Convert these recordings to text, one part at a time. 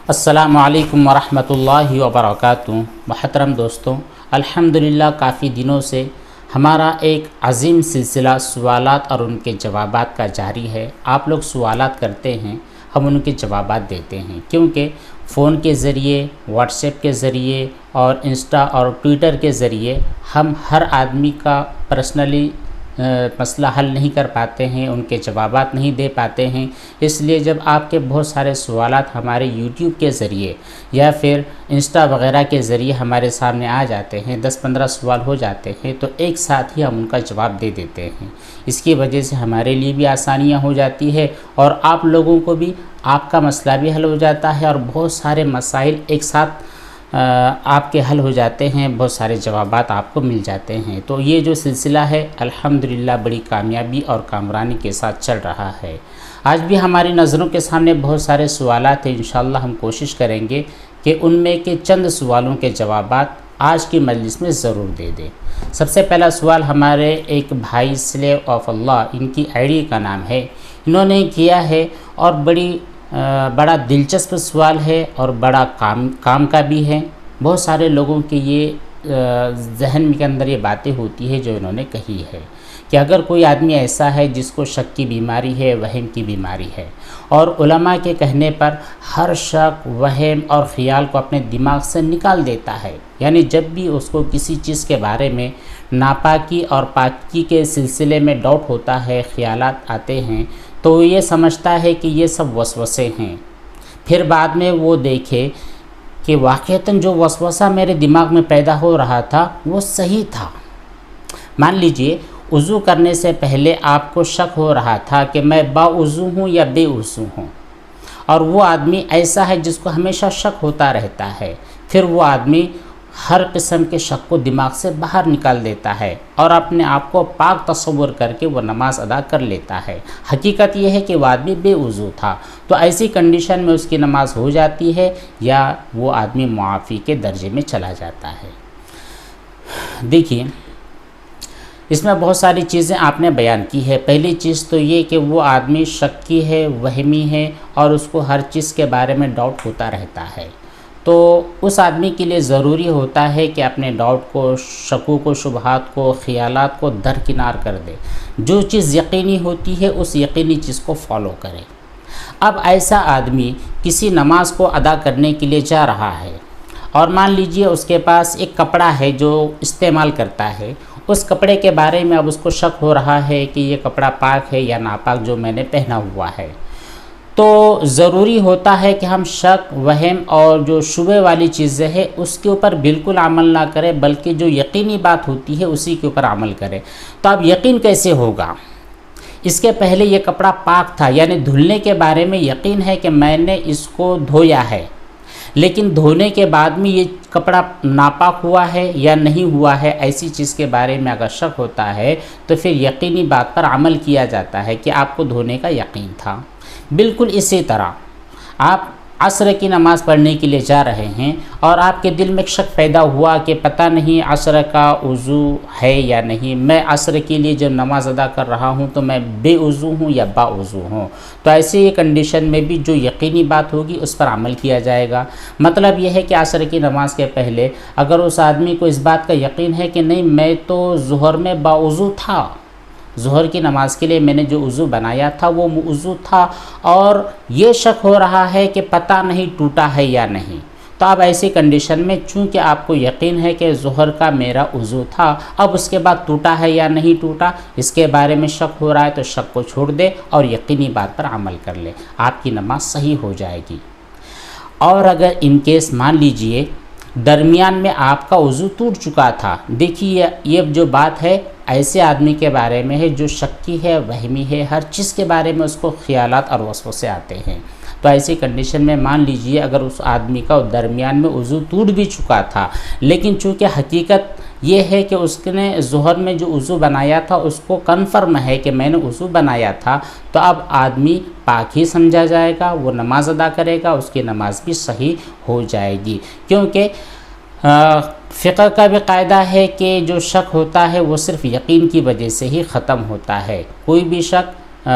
السلام علیکم ورحمۃ اللہ وبرکاتہ۔ محترم دوستوں، الحمدللہ کافی دنوں سے ہمارا ایک عظیم سلسلہ سوالات اور ان کے جوابات کا جاری ہے۔ آپ لوگ سوالات کرتے ہیں، ہم ان کے جوابات دیتے ہیں، کیونکہ فون کے ذریعے، واٹس ایپ کے ذریعے اور انسٹا اور ٹویٹر کے ذریعے ہم ہر آدمی کا پرسنلی مسئلہ حل نہیں کر پاتے ہیں، ان کے جوابات نہیں دے پاتے ہیں۔ اس لیے جب آپ کے بہت سارے سوالات ہمارے یوٹیوب کے ذریعے یا پھر انسٹا وغیرہ کے ذریعے ہمارے سامنے آ جاتے ہیں، 10-15 سوال ہو جاتے ہیں، تو ایک ساتھ ہی ہم ان کا جواب دے دیتے ہیں۔ اس کی وجہ سے ہمارے لیے بھی آسانیاں ہو جاتی ہے اور آپ لوگوں کو بھی آپ کا مسئلہ بھی حل ہو جاتا ہے اور بہت سارے مسائل ایک ساتھ آپ کے حل ہو جاتے ہیں، بہت سارے جوابات آپ کو مل جاتے ہیں۔ تو یہ جو سلسلہ ہے الحمدللہ بڑی کامیابی اور کامرانی کے ساتھ چل رہا ہے۔ آج بھی ہماری نظروں کے سامنے بہت سارے سوالات ہیں، انشاءاللہ ہم کوشش کریں گے کہ ان میں کے چند سوالوں کے جوابات آج کی مجلس میں ضرور دے دیں۔ سب سے پہلا سوال ہمارے ایک بھائی سلیو آف اللہ، ان کی آئی ڈی کا نام ہے، انہوں نے کیا ہے اور بڑا دلچسپ سوال ہے اور بڑا کام کا بھی ہے۔ بہت سارے لوگوں کے یہ ذہن کے اندر یہ باتیں ہوتی ہے جو انہوں نے کہی ہے کہ اگر کوئی آدمی ایسا ہے جس کو شک کی بیماری ہے، وہم کی بیماری ہے، اور علماء کے کہنے پر ہر شک، وہم اور خیال کو اپنے دماغ سے نکال دیتا ہے، یعنی جب بھی اس کو کسی چیز کے بارے میں ناپاکی اور پاکی کے سلسلے میں ڈاؤٹ ہوتا ہے، خیالات آتے ہیں، تو وہ یہ سمجھتا ہے کہ یہ سب وسوسے ہیں۔ پھر بعد میں وہ دیکھے کہ واقعتاً جو وسوسہ میرے دماغ میں پیدا ہو رہا تھا وہ صحیح تھا۔ مان لیجئے وضو کرنے سے پہلے آپ کو شک ہو رہا تھا کہ میں باوضو ہوں یا بے وضو ہوں، اور وہ آدمی ایسا ہے جس کو ہمیشہ شک ہوتا رہتا ہے، پھر وہ آدمی ہر قسم کے شک کو دماغ سے باہر نکال دیتا ہے اور اپنے آپ کو پاک تصور کر کے وہ نماز ادا کر لیتا ہے۔ حقیقت یہ ہے کہ وہ آدمی بے وضو تھا، تو ایسی کنڈیشن میں اس کی نماز ہو جاتی ہے یا وہ آدمی معافی کے درجے میں چلا جاتا ہے۔ دیکھیے، اس میں بہت ساری چیزیں آپ نے بیان کی ہے۔ پہلی چیز تو یہ کہ وہ آدمی شکی ہے، وہمی ہے اور اس کو ہر چیز کے بارے میں ڈاؤٹ ہوتا رہتا ہے، تو اس آدمی کے لیے ضروری ہوتا ہے کہ اپنے ڈاؤٹ کو، شکوک و شبہات کو، خیالات کو درکنار کر دے۔ جو چیز یقینی ہوتی ہے اس یقینی چیز کو فالو کرے۔ اب ایسا آدمی کسی نماز کو ادا کرنے کے لیے جا رہا ہے اور مان لیجئے اس کے پاس ایک کپڑا ہے جو استعمال کرتا ہے، اس کپڑے کے بارے میں اب اس کو شک ہو رہا ہے کہ یہ کپڑا پاک ہے یا ناپاک جو میں نے پہنا ہوا ہے، تو ضروری ہوتا ہے کہ ہم شک، وہم اور جو شبہ والی چیزیں ہیں اس کے اوپر بالکل عمل نہ کریں، بلکہ جو یقینی بات ہوتی ہے اسی کے اوپر عمل کریں۔ تو اب یقین کیسے ہوگا؟ اس کے پہلے یہ کپڑا پاک تھا، یعنی دھلنے کے بارے میں یقین ہے کہ میں نے اس کو دھویا ہے، لیکن دھونے کے بعد میں یہ کپڑا ناپاک ہوا ہے یا نہیں ہوا ہے، ایسی چیز کے بارے میں اگر شک ہوتا ہے تو پھر یقینی بات پر عمل کیا جاتا ہے کہ آپ کو دھونے کا یقین تھا۔ بالکل اسی طرح آپ عصر کی نماز پڑھنے کے لیے جا رہے ہیں اور آپ کے دل میں ایک شک پیدا ہوا کہ پتہ نہیں عصر کا وضو ہے یا نہیں، میں عصر کے لیے جب نماز ادا کر رہا ہوں تو میں بے وضو ہوں یا با وضو ہوں، تو ایسی کنڈیشن میں بھی جو یقینی بات ہوگی اس پر عمل کیا جائے گا۔ مطلب یہ ہے کہ عصر کی نماز کے پہلے اگر اس آدمی کو اس بات کا یقین ہے کہ نہیں میں تو ظہر میں با وضو تھا، ظہر کی نماز کے لیے میں نے جو وضو بنایا تھا وہ وضو تھا، اور یہ شک ہو رہا ہے کہ پتہ نہیں ٹوٹا ہے یا نہیں، تو اب ایسی کنڈیشن میں چونکہ آپ کو یقین ہے کہ ظہر کا میرا وضو تھا، اب اس کے بعد ٹوٹا ہے یا نہیں ٹوٹا اس کے بارے میں شک ہو رہا ہے، تو شک کو چھوڑ دے اور یقینی بات پر عمل کر لے، آپ کی نماز صحیح ہو جائے گی۔ اور اگر ان کیس مان لیجئے درمیان میں آپ کا وضو ٹوٹ چکا تھا، دیکھیے یہ جو بات ہے ایسے آدمی کے بارے میں ہے جو شکی ہے، وہمی ہے، ہر چیز کے بارے میں اس کو خیالات اور وسوسے آتے ہیں، تو ایسی کنڈیشن میں مان لیجئے اگر اس آدمی کا درمیان میں وضو ٹوٹ بھی چکا تھا، لیکن چونکہ حقیقت یہ ہے کہ اس نے ظہر میں جو وضو بنایا تھا اس کو کنفرم ہے کہ میں نے وضو بنایا تھا، تو اب آدمی پاک ہی سمجھا جائے گا، وہ نماز ادا کرے گا، اس کی نماز بھی صحیح ہو جائے گی، کیونکہ فقہ کا بھی قاعدہ ہے کہ جو شک ہوتا ہے وہ صرف یقین کی وجہ سے ہی ختم ہوتا ہے۔ کوئی بھی شک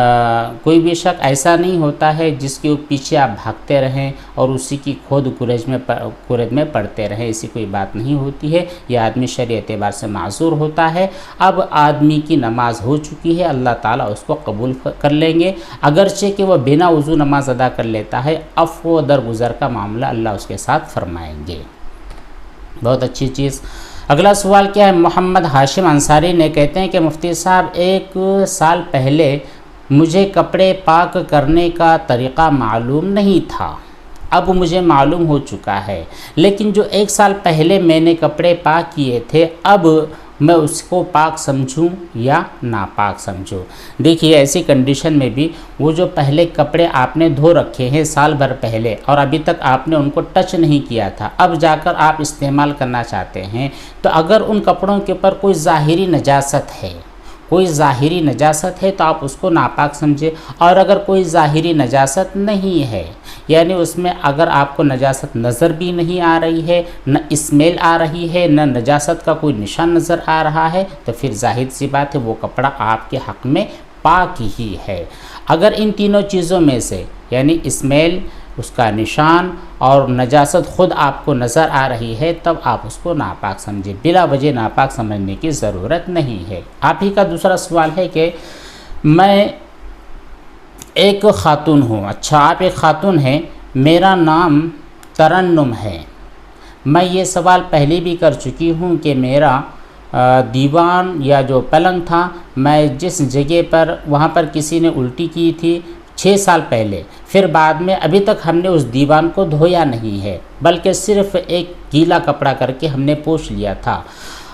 کوئی بھی شخص ایسا نہیں ہوتا ہے جس کے پیچھے آپ بھاگتے رہیں اور اسی کی کھود کورج میں پڑتے رہیں، ایسی کوئی بات نہیں ہوتی ہے۔ یہ آدمی شرعی اعتبار سے معذور ہوتا ہے۔ اب آدمی کی نماز ہو چکی ہے، اللہ تعالیٰ اس کو قبول کر لیں گے، اگرچہ کہ وہ بنا وضو نماز ادا کر لیتا ہے، عفو و درگزر کا معاملہ اللہ اس کے ساتھ فرمائیں گے۔ بہت اچھی چیز۔ اگلا سوال کیا ہے؟ محمد ہاشم انصاری نے کہتے ہیں کہ مفتی صاحب 1 سال پہلے مجھے کپڑے پاک کرنے کا طریقہ معلوم نہیں تھا، اب مجھے معلوم ہو چکا ہے، لیکن جو 1 سال پہلے میں نے کپڑے پاک کیے تھے اب میں اس کو پاک سمجھوں یا ناپاک سمجھوں؟ دیکھیے ایسی کنڈیشن میں بھی وہ جو پہلے کپڑے آپ نے دھو رکھے ہیں سال بھر پہلے اور ابھی تک آپ نے ان کو ٹچ نہیں کیا تھا، اب جا کر آپ استعمال کرنا چاہتے ہیں، تو اگر ان کپڑوں کے اوپر کوئی ظاہری نجاست ہے، تو آپ اس کو ناپاک سمجھے، اور اگر کوئی ظاہری نجاست نہیں ہے، یعنی اس میں اگر آپ کو نجاست نظر بھی نہیں آ رہی ہے، نہ اسمیل آ رہی ہے، نہ نجاست کا کوئی نشان نظر آ رہا ہے، تو پھر ظاہر سی بات ہے وہ کپڑا آپ کے حق میں پاک ہی ہے۔ اگر ان تینوں چیزوں میں سے یعنی اسمیل، اس کا نشان اور نجاست خود آپ کو نظر آ رہی ہے، تب آپ اس کو ناپاک سمجھیں، بلا وجہ ناپاک سمجھنے کی ضرورت نہیں ہے۔ آپ ہی کا دوسرا سوال ہے کہ میں ایک خاتون ہوں۔ اچھا، آپ ایک خاتون ہیں، میرا نام ترنم ہے۔ میں یہ سوال پہلے بھی کر چکی ہوں کہ میرا دیوان یا جو پلنگ تھا، میں جس جگہ پر وہاں پر کسی نے الٹی کی تھی 6 سال پہلے، پھر بعد میں ابھی تک ہم نے اس دیوان کو دھویا نہیں ہے، بلکہ صرف ایک گیلا کپڑا کر کے ہم نے پوچھ لیا تھا،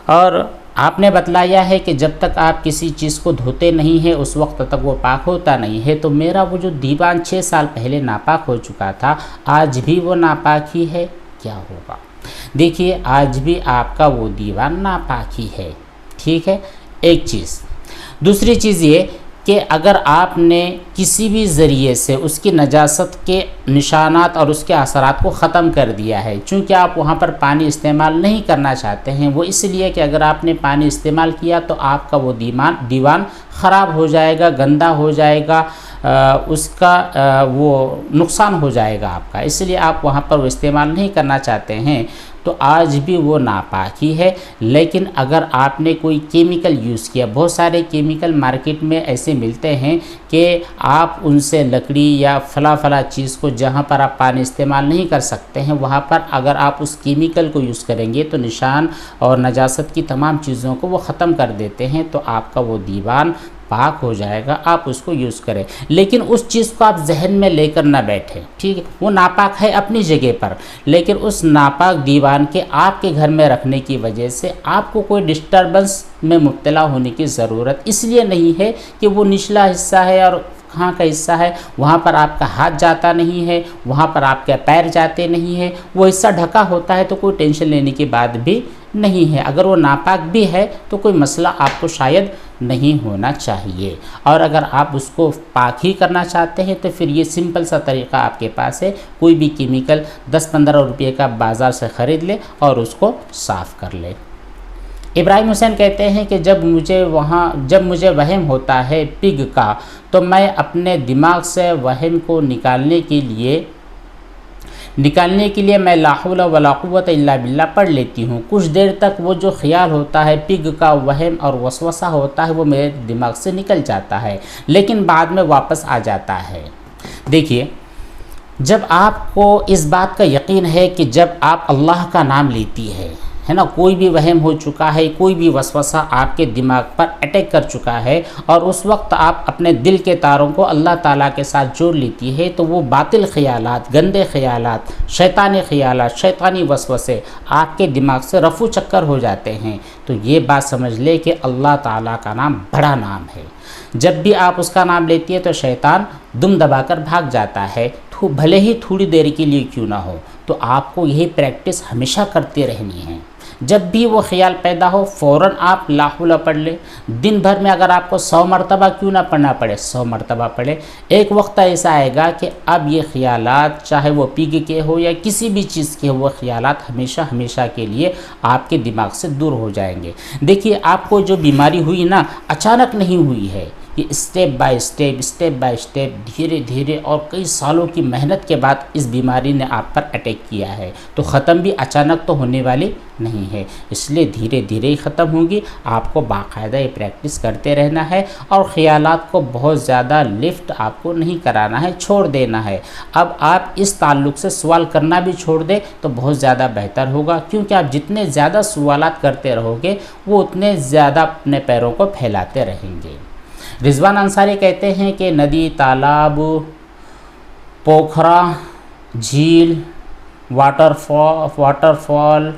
اور آپ نے بتلایا ہے کہ جب تک آپ کسی چیز کو دھوتے نہیں ہیں اس وقت تک وہ پاک ہوتا نہیں ہے، تو میرا وہ جو دیوان 6 سال پہلے ناپاک ہو چکا تھا آج بھی وہ ناپاک ہی ہے، کیا ہوگا؟ دیکھیے آج بھی آپ کا وہ دیوان ناپاک ہی ہے، ٹھیک ہے، ایک چیز۔ دوسری چیز یہ کہ اگر آپ نے کسی بھی ذریعے سے اس کی نجاست کے نشانات اور اس کے اثرات کو ختم کر دیا ہے، چونکہ آپ وہاں پر پانی استعمال نہیں کرنا چاہتے ہیں، وہ اس لیے کہ اگر آپ نے پانی استعمال کیا تو آپ کا وہ دیوان خراب ہو جائے گا، گندا ہو جائے گا، اس کا وہ نقصان ہو جائے گا آپ کا، اس لیے آپ وہاں پر وہ استعمال نہیں کرنا چاہتے ہیں، تو آج بھی وہ ناپاک ہی ہے۔ لیکن اگر آپ نے کوئی کیمیکل یوز کیا، بہت سارے کیمیکل مارکیٹ میں ایسے ملتے ہیں کہ آپ ان سے لکڑی یا فلاں چیز کو جہاں پر آپ پانی استعمال نہیں کر سکتے ہیں وہاں پر اگر آپ اس کیمیکل کو یوز کریں گے تو نشان اور نجاست کی تمام چیزوں کو وہ ختم کر دیتے ہیں، تو آپ کا وہ دیوان پاک ہو جائے گا، آپ اس کو یوز کریں، لیکن اس چیز کو آپ ذہن میں لے کر نہ بیٹھیں، ٹھیک ہے؟ وہ ناپاک ہے اپنی جگہ پر، لیکن اس ناپاک دیوان کے آپ کے گھر میں رکھنے کی وجہ سے آپ کو کوئی ڈسٹربنس میں مبتلا ہونے کی ضرورت اس لیے نہیں ہے کہ وہ نچلا حصہ ہے اور کہاں کا حصہ ہے، وہاں پر آپ کا ہاتھ جاتا نہیں ہے، وہاں پر آپ کے پیر جاتے نہیں ہے، وہ حصہ ڈھکا ہوتا ہے تو کوئی ٹینشن لینے کی بات بھی نہیں ہے۔ اگر وہ ناپاک بھی ہے تو کوئی مسئلہ آپ کو شاید نہیں ہونا چاہیے، اور اگر آپ اس کو پاک ہی کرنا چاہتے ہیں تو پھر یہ سمپل سا طریقہ آپ کے پاس ہے، کوئی بھی کیمیکل 10-15 روپے کا بازار سے خرید لے اور اس کو صاف کر لے۔ ابراہیم حسین کہتے ہیں کہ جب مجھے وہم ہوتا ہے پگ کا تو میں اپنے دماغ سے وہم کو نکالنے کے لیے میں لا حول ولا قوت الا باللہ پڑھ لیتی ہوں، کچھ دیر تک وہ جو خیال ہوتا ہے پگ کا وہم اور وسوسہ ہوتا ہے وہ میرے دماغ سے نکل جاتا ہے لیکن بعد میں واپس آ جاتا ہے۔ دیکھیے جب آپ کو اس بات کا یقین ہے کہ جب آپ اللہ کا نام لیتی ہے نا، کوئی بھی وہم ہو چکا ہے، کوئی بھی وسوسہ آپ کے دماغ پر اٹیک کر چکا ہے اور اس وقت آپ اپنے دل کے تاروں کو اللہ تعالیٰ کے ساتھ جوڑ لیتی ہے، تو وہ باطل خیالات، گندے خیالات، شیطانی وسوسے آپ کے دماغ سے رفو چکر ہو جاتے ہیں، تو یہ بات سمجھ لے کہ اللہ تعالیٰ کا نام بڑا نام ہے۔ جب بھی آپ اس کا نام لیتی ہے تو شیطان دم دبا کر بھاگ جاتا ہے، بھلے ہی تھوڑی دیر کے لیے کیوں نہ ہو، تو آپ کو یہی پریکٹس ہمیشہ کرتے رہنی ہے۔ جب بھی وہ خیال پیدا ہو فوراً آپ لا حول پڑھ لیں، دن بھر میں اگر آپ کو 100 مرتبہ کیوں نہ پڑھنا پڑے 100 مرتبہ پڑھیں۔ ایک وقت ایسا آئے گا کہ اب یہ خیالات چاہے وہ پگ کے ہو یا کسی بھی چیز کے ہو، وہ خیالات ہمیشہ کے لیے آپ کے دماغ سے دور ہو جائیں گے۔ دیکھیے آپ کو جو بیماری ہوئی نا اچانک نہیں ہوئی ہے، یہ اسٹیپ بائی اسٹیپ دھیرے دھیرے اور کئی سالوں کی محنت کے بعد اس بیماری نے آپ پر اٹیک کیا ہے، تو ختم بھی اچانک تو ہونے والی نہیں ہے، اس لیے دھیرے دھیرے ہی ختم ہوگی۔ آپ کو باقاعدہ یہ پریکٹس کرتے رہنا ہے اور خیالات کو بہت زیادہ لفٹ آپ کو نہیں کرانا ہے، چھوڑ دینا ہے۔ اب آپ اس تعلق سے سوال کرنا بھی چھوڑ دیں تو بہت زیادہ بہتر ہوگا، کیونکہ آپ جتنے زیادہ سوالات کرتے رہو گے وہ اتنے زیادہ اپنے پیروں کو پھیلاتے رہیں گے۔ رضوان انصاری کہتے ہیں کہ ندی، تالاب، پوکھرا، جھیل، واٹر فال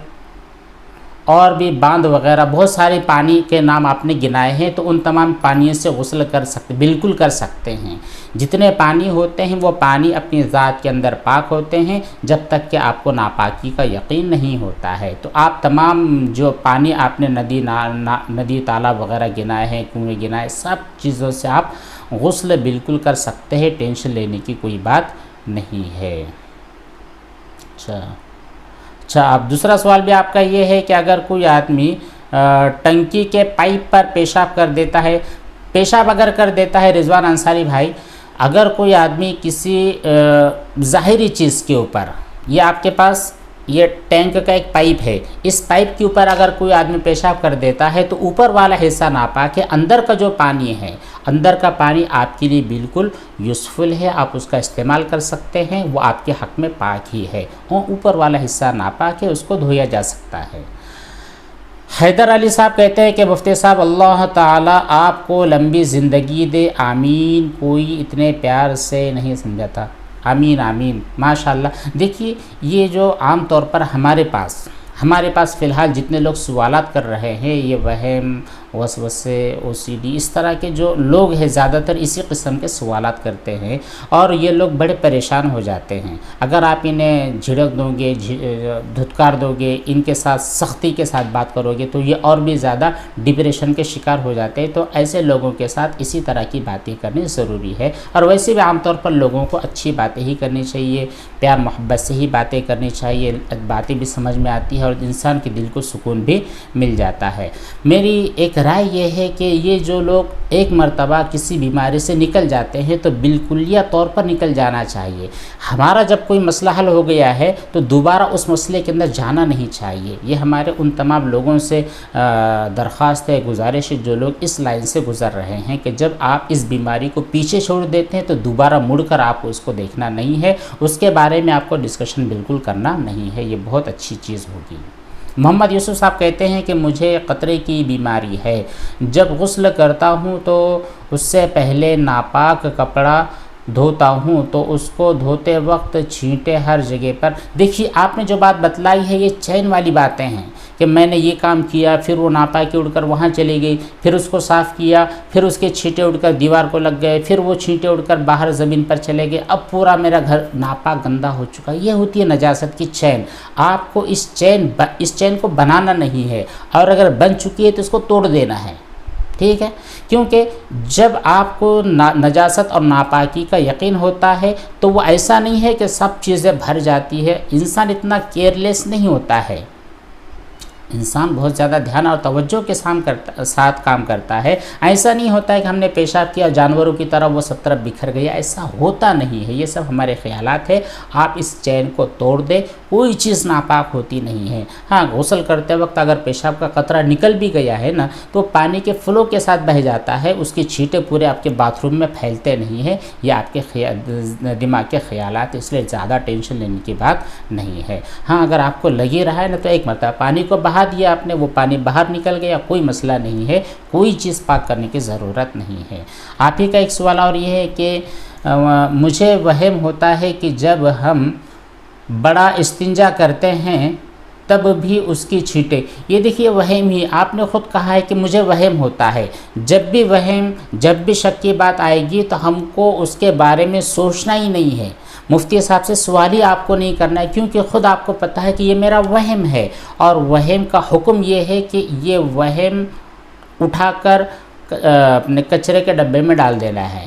اور بھی باندھ وغیرہ بہت سارے پانی کے نام آپ نے گنائے ہیں، تو ان تمام پانیوں سے غسل کر سکتے، بالکل کر سکتے ہیں۔ جتنے پانی ہوتے ہیں وہ پانی اپنی ذات کے اندر پاک ہوتے ہیں، جب تک کہ آپ کو ناپاکی کا یقین نہیں ہوتا ہے۔ تو آپ تمام جو پانی آپ نے ندی تالاب وغیرہ گنائے ہیں، کنویں گنائے، سب چیزوں سے آپ غسل بالکل کر سکتے ہیں، ٹینشن لینے کی کوئی بات نہیں ہے۔ اچھا، اب دوسرا سوال بھی آپ کا یہ ہے کہ اگر کوئی آدمی ٹنکی کے پائپ پر پیشاب کر دیتا ہے، پیشاب اگر کر دیتا ہے رضوان انصاری بھائی، اگر کوئی آدمی کسی ظاہری چیز کے اوپر، یہ آپ کے پاس یہ ٹینک کا ایک پائپ ہے، اس پائپ کے اوپر اگر کوئی آدمی پیشاب کر دیتا ہے تو اوپر والا حصہ ناپاک ہے، اندر کا جو پانی ہے، اندر کا پانی آپ کے لیے بالکل یوزفل ہے، آپ اس کا استعمال کر سکتے ہیں، وہ آپ کے حق میں پاک ہی ہے، اور اوپر والا حصہ ناپاک ہے، اس کو دھویا جا سکتا ہے۔ حیدر علی صاحب کہتے ہیں کہ مفتی صاحب اللہ تعالیٰ آپ کو لمبی زندگی دے، آمین۔ کوئی اتنے پیار سے نہیں سمجھا تھا، آمین آمین، ماشاءاللہ۔ دیکھیے یہ جو عام طور پر ہمارے پاس فی الحال جتنے لوگ سوالات کر رہے ہیں، یہ وہم، وسوسے، OCD، اس طرح کے جو لوگ ہیں زیادہ تر اسی قسم کے سوالات کرتے ہیں، اور یہ لوگ بڑے پریشان ہو جاتے ہیں۔ اگر آپ انہیں جھڑک دو گے، دھتکار دو گے، ان کے ساتھ سختی کے ساتھ بات کرو گے تو یہ اور بھی زیادہ ڈپریشن کے شکار ہو جاتے ہیں۔ تو ایسے لوگوں کے ساتھ اسی طرح کی باتیں کرنی ضروری ہے، اور ویسے بھی عام طور پر لوگوں کو اچھی باتیں ہی کرنی چاہیے، پیار محبت سے ہی باتیں کرنی چاہیے، باتیں بھی سمجھ میں آتی ہے اور انسان کے دل کو سکون بھی مل جاتا ہے۔ میری ایک رائے یہ ہے کہ یہ جو لوگ ایک مرتبہ کسی بیماری سے نکل جاتے ہیں تو بالکلیہ طور پر نکل جانا چاہیے۔ ہمارا جب کوئی مسئلہ حل ہو گیا ہے تو دوبارہ اس مسئلے کے اندر جانا نہیں چاہیے۔ یہ ہمارے ان تمام لوگوں سے درخواست ہے، گزارش ہے جو لوگ اس لائن سے گزر رہے ہیں کہ جب آپ اس بیماری کو پیچھے چھوڑ دیتے ہیں تو دوبارہ مڑ کر آپ کو اس کو دیکھنا نہیں ہے، اس کے بارے میں آپ کو ڈسکشن بالکل کرنا نہیں ہے، یہ بہت اچھی چیز ہوگی۔ محمد یوسف صاحب کہتے ہیں کہ مجھے قطرے کی بیماری ہے، جب غسل کرتا ہوں تو اس سے پہلے ناپاک کپڑا دھوتا ہوں تو اس کو دھوتے وقت چھینٹے ہر جگہ پر۔ دیکھیے آپ نے جو بات بتلائی ہے یہ چین والی باتیں ہیں کہ میں نے یہ کام کیا، پھر وہ ناپاکی اڑ کر وہاں چلی گئی، پھر اس کو صاف کیا، پھر اس کے چھینٹے اڑ کر دیوار کو لگ گئے، پھر وہ چھینٹے اڑ کر باہر زمین پر چلے گئے، اب پورا میرا گھر ناپاک گندا ہو چکا۔ یہ ہوتی ہے نجاست کی چین۔ آپ کو اس چین کو بنانا نہیں ہے، اور اگر بن چکی ہے تو اس کو توڑ دینا ہے، ٹھیک ہے؟ کیونکہ جب آپ کو نجاست اور ناپاکی کا یقین ہوتا ہے تو وہ ایسا نہیں ہے کہ سب چیزیں بھر جاتی ہے، انسان اتنا کیئرلیس نہیں ہوتا ہے، انسان بہت زیادہ دھیان اور توجہ کے ساتھ کام کرتا ہے۔ ایسا نہیں ہوتا ہے کہ ہم نے پیشاب کیا جانوروں کی طرح وہ سب طرف بکھر گیا، ایسا ہوتا نہیں ہے، یہ سب ہمارے خیالات ہیں۔ آپ اس چین کو توڑ دیں، کوئی چیز ناپاک ہوتی نہیں ہے۔ ہاں، غسل کرتے وقت اگر پیشاب کا قطرہ نکل بھی گیا ہے نا تو پانی کے فلو کے ساتھ بہہ جاتا ہے، اس کی چھینٹے پورے آپ کے باتھ روم میں پھیلتے نہیں ہیں، یہ آپ کے دماغ کے خیالات، اس لیے زیادہ ٹینشن لینے کی بات نہیں ہے۔ ہاں، اگر آپ کو لگی رہا ہے نا تو ایک مرتبہ پانی کو بہا دیا آپ نے، وہ پانی باہر نکل گیا، کوئی مسئلہ نہیں ہے، کوئی چیز پاک کرنے کی ضرورت نہیں ہے۔ آپ ہی کا ایک سوال اور یہ ہے کہ مجھے وہم ہوتا ہے کہ جب ہم بڑا استنجا کرتے ہیں تب بھی اس کی چھینٹیں، یہ دیکھیے وہم ہی، آپ نے خود کہا ہے کہ مجھے وہم ہوتا ہے۔ جب بھی شک کی بات آئے گی تو ہم کو اس کے بارے میں سوچنا ہی نہیں ہے، مفتی صاحب سے سوال ہی آپ کو نہیں کرنا ہے، کیونکہ خود آپ کو پتہ ہے کہ یہ میرا وہم ہے، اور وہم کا حکم یہ ہے کہ یہ وہم اٹھا کر اپنے کچرے کے ڈبے میں ڈال دینا ہے۔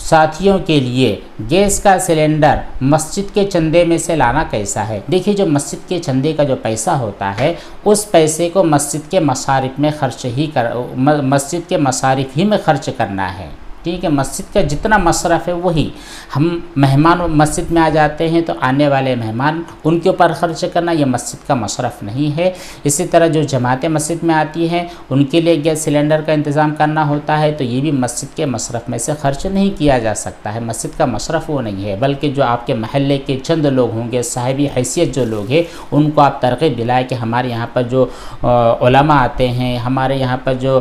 ساتھیوں کے لیے گیس کا سلنڈر مسجد کے چندے میں سے لانا کیسا ہے؟ دیکھیے جو مسجد کے چندے کا جو پیسہ ہوتا ہے اس پیسے کو مسجد کے مصارف میں مسجد کے مصارف ہی میں خرچ کرنا ہے، ٹھیک ہے۔ مسجد کا جتنا مصرف ہے وہی، ہم مہمان مسجد میں آ جاتے ہیں تو آنے والے مہمان ان کے اوپر خرچ کرنا یہ مسجد کا مصرف نہیں ہے۔ اسی طرح جو جماعتیں مسجد میں آتی ہیں ان کے لیے گیس سلنڈر کا انتظام کرنا ہوتا ہے تو یہ بھی مسجد کے مصرف میں سے خرچ نہیں کیا جا سکتا ہے، مسجد کا مصرف وہ نہیں ہے، بلکہ جو آپ کے محلے کے چند لوگ ہوں گے، صاحبی حیثیت جو لوگ ہیں، ان کو آپ ترغیب دلائیں کہ ہمارے یہاں پر جو علماء آتے ہیں، ہمارے یہاں پر جو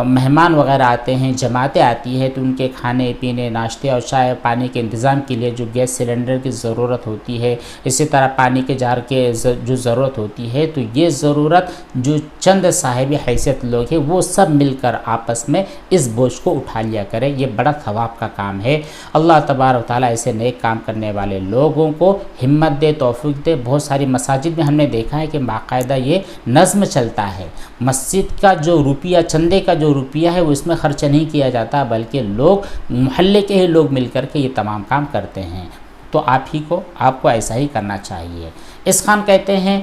مہمان وغیرہ آتے ہیں، جماعتیں آتی ہے، تو ان کے کھانے پینے، ناشتے اور چائے پانی کے انتظام کے لیے جو گیس سلنڈر کی ضرورت ہوتی ہے، اسی طرح پانی کے جار کے جو ضرورت ہوتی ہے، تو یہ ضرورت جو چند صاحب حیثیت لوگ ہیں وہ سب مل کر آپس میں اس بوجھ کو اٹھا لیا کریں، یہ بڑا ثواب کا کام ہے۔ اللہ تبارک و تعالیٰ ایسے نیک کام کرنے والے لوگوں کو ہمت دے، توفیق دے۔ بہت ساری مساجد میں ہم نے دیکھا ہے کہ باقاعدہ یہ نظم چلتا ہے، مسجد کا جو روپیہ، چندے کا جو روپیہ ہے وہ اس میں خرچ نہیں کیا جاتا، بلکہ لوگ محلے کے ہی لوگ مل کر کے یہ تمام کام کرتے ہیں۔ تو آپ کو ایسا ہی کرنا چاہیے۔ اس خان کہتے ہیں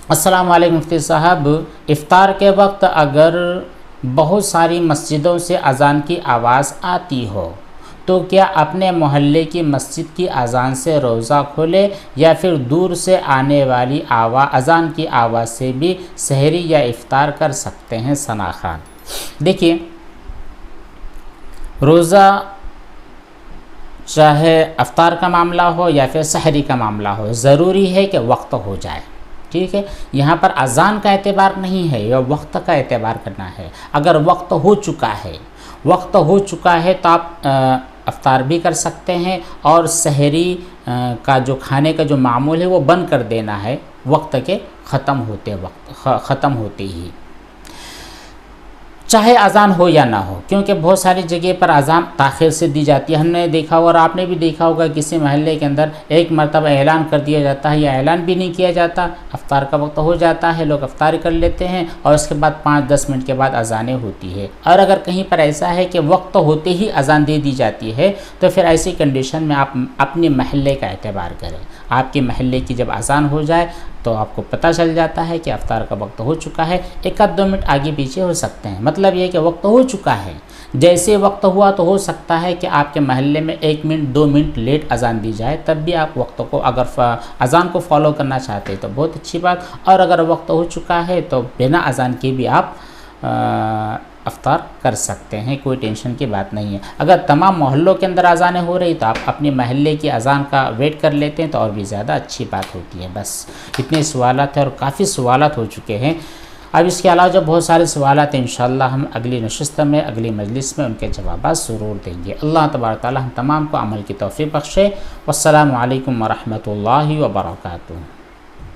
السلام علیکم مفتی صاحب، افطار کے وقت اگر بہت ساری مسجدوں سے اذان کی آواز آتی ہو تو کیا اپنے محلے کی مسجد کی اذان سے روزہ کھولے یا پھر دور سے آنے والی اذان کی آواز سے بھی سحری یا افطار کر سکتے ہیں؟ ثنا خان، دیکھیے روزہ چاہے افطار کا معاملہ ہو یا پھر سحری کا معاملہ ہو، ضروری ہے کہ وقت ہو جائے، ٹھیک ہے۔ یہاں پر اذان کا اعتبار نہیں ہے، یہ وقت کا اعتبار کرنا ہے۔ اگر وقت ہو چکا ہے تو آپ افطار بھی کر سکتے ہیں، اور سحری کا جو کھانے کا جو معمول ہے وہ بند کر دینا ہے وقت کے ختم ہوتے ہی، چاہے اذان ہو یا نہ ہو، کیونکہ بہت ساری جگہ پر اذان تاخیر سے دی جاتی ہے۔ ہم نے دیکھا اور آپ نے بھی دیکھا ہوگا کسی محلے کے اندر ایک مرتبہ اعلان کر دیا جاتا ہے یا اعلان بھی نہیں کیا جاتا، افطار کا وقت ہو جاتا ہے، لوگ افطار کر لیتے ہیں اور اس کے بعد 5-10 منٹ کے بعد اذانیں ہوتی ہے۔ اور اگر کہیں پر ایسا ہے کہ وقت ہوتے ہی اذان دے دی جاتی ہے تو پھر ایسی کنڈیشن میں آپ اپنے محلے کا اعتبار کریں۔ آپ کے محلے کی جب اذان ہو جائے تو آپ کو پتہ چل جاتا ہے کہ افطار کا وقت ہو چکا ہے، 1-2 منٹ آگے پیچھے ہو سکتے ہیں، مطلب یہ کہ وقت ہو چکا ہے۔ جیسے وقت ہوا تو ہو سکتا ہے کہ آپ کے محلے میں 1-2 منٹ لیٹ اذان دی جائے، تب بھی آپ وقت کو اگر اذان کو فالو کرنا چاہتے ہیں تو بہت اچھی بات، اور اگر وقت ہو چکا ہے تو بنا اذان کے بھی آپ افطار کر سکتے ہیں، کوئی ٹینشن کی بات نہیں ہے۔ اگر تمام محلوں کے اندر اذانیں ہو رہی تو آپ اپنے محلے کی اذان کا ویٹ کر لیتے ہیں تو اور بھی زیادہ اچھی بات ہوتی ہے۔ بس اتنے سوالات ہیں اور کافی سوالات ہو چکے ہیں۔ اب اس کے علاوہ جو بہت سارے سوالات ہیں انشاءاللہ ہم اگلی نشست میں، اگلی مجلس میں ان کے جوابات ضرور دیں گے۔ اللہ تبارک تعالی ہم تمام کو عمل کی توفیق بخشے۔ والسلام علیکم ورحمۃ اللہ وبرکاتہ۔